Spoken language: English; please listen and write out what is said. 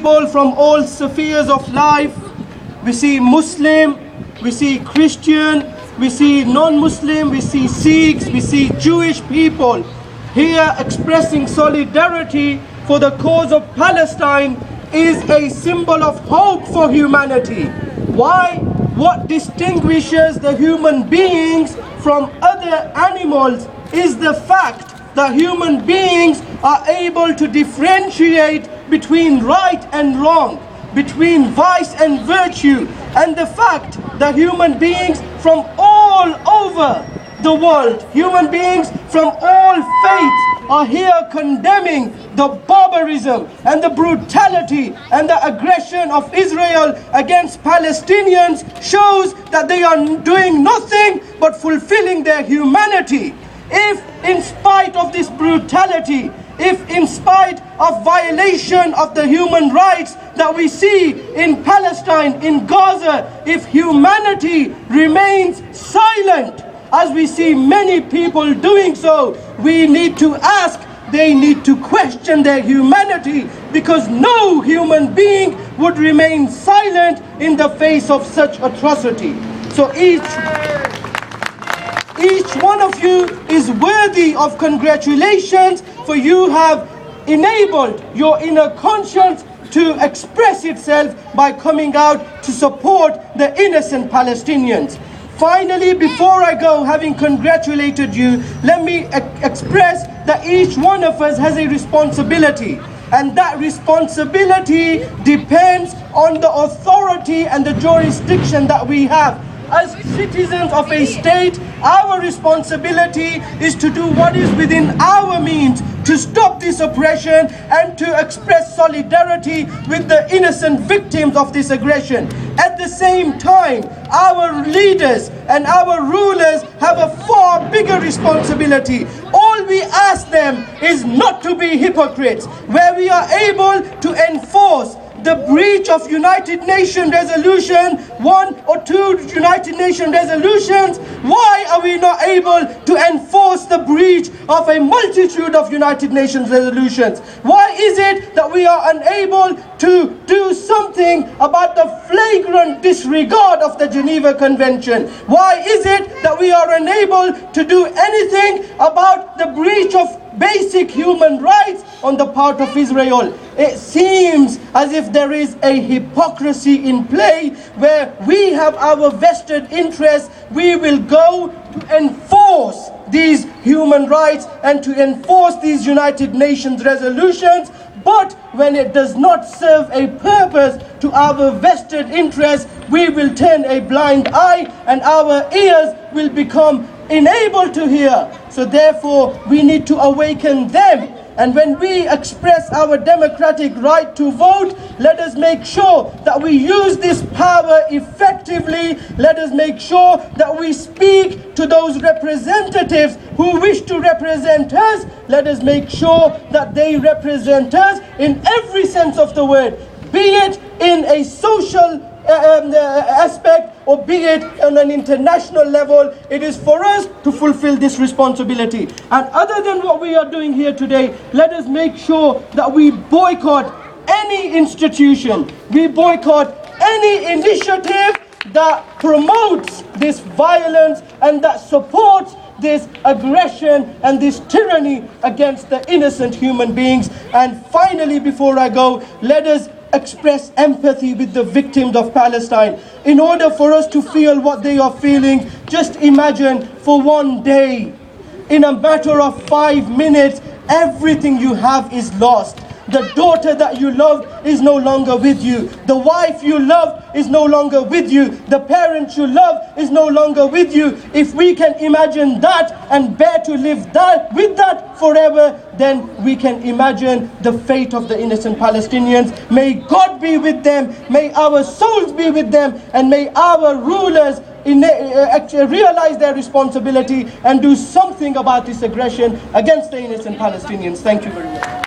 people from all spheres of life. We see Muslim, we see Christian, we see non-Muslim, we see Sikhs, we see Jewish people here expressing solidarity for the cause of Palestine is a symbol of hope for humanity. Why? What distinguishes the human beings from other animals is the fact that human beings are able to differentiate between right and wrong, between vice and virtue, and the fact that human beings from all over the world, human beings from all faiths are here condemning the barbarism and the brutality and the aggression of Israel against Palestinians shows that they are doing nothing but fulfilling their humanity. If in spite of this brutality, if in spite of violation of the human rights that we see in Palestine, in Gaza, if humanity remains silent, as we see many people doing so, we need to ask, they need to question their humanity, because no human being would remain silent in the face of such atrocity. So each one of you is worthy of congratulations, for you have enabled your inner conscience to express itself by coming out to support the innocent Palestinians. Finally, before I go, having congratulated you, let me express that each one of us has a responsibility. And that responsibility depends on the authority and the jurisdiction that we have. As citizens of a state, our responsibility is to do what is within our means to stop this oppression and to express solidarity with the innocent victims of this aggression. At the same time, our leaders and our rulers have a far bigger responsibility. All we ask them is not to be hypocrites. Where we are able to enforce the breach of United Nations Resolution 1 or 2 United Nations resolutions, why are we not able to enforce the breach of a multitude of United Nations resolutions? Why is it that we are unable to do something about the flagrant disregard of the Geneva Convention? Why is it that we are unable to do anything about the breach of basic human rights on the part of Israel? It seems as if there is a hypocrisy in play where we have our vested interests. We will go to enforce these human rights and to enforce these United Nations resolutions, but when it does not serve a purpose to our vested interests, we will turn a blind eye and our ears will become unable to hear. So therefore, we need to awaken them. And when we express our democratic right to vote, let us make sure that we use this power effectively. Let us make sure that we speak to those representatives who wish to represent us. Let us make sure that they represent us in every sense of the word, be it in a social aspect or be it on an international level. It is for us to fulfill this responsibility. And other than what we are doing here today, let us make sure that we boycott any institution, we boycott any initiative that promotes this violence and that supports this aggression and this tyranny against the innocent human beings. And finally, before I go, let us express empathy with the victims of Palestine. In order for us to feel what they are feeling, just imagine for one day, in a matter of 5 minutes, everything you have is lost. The daughter that you loved is no longer with you. The wife you loved is no longer with you. The parent you love is no longer with you. If we can imagine that and bear to live with that forever, then we can imagine the fate of the innocent Palestinians. May God be with them. May our souls be with them. And may our rulers realize their responsibility and do something about this aggression against the innocent Palestinians. Thank you very much.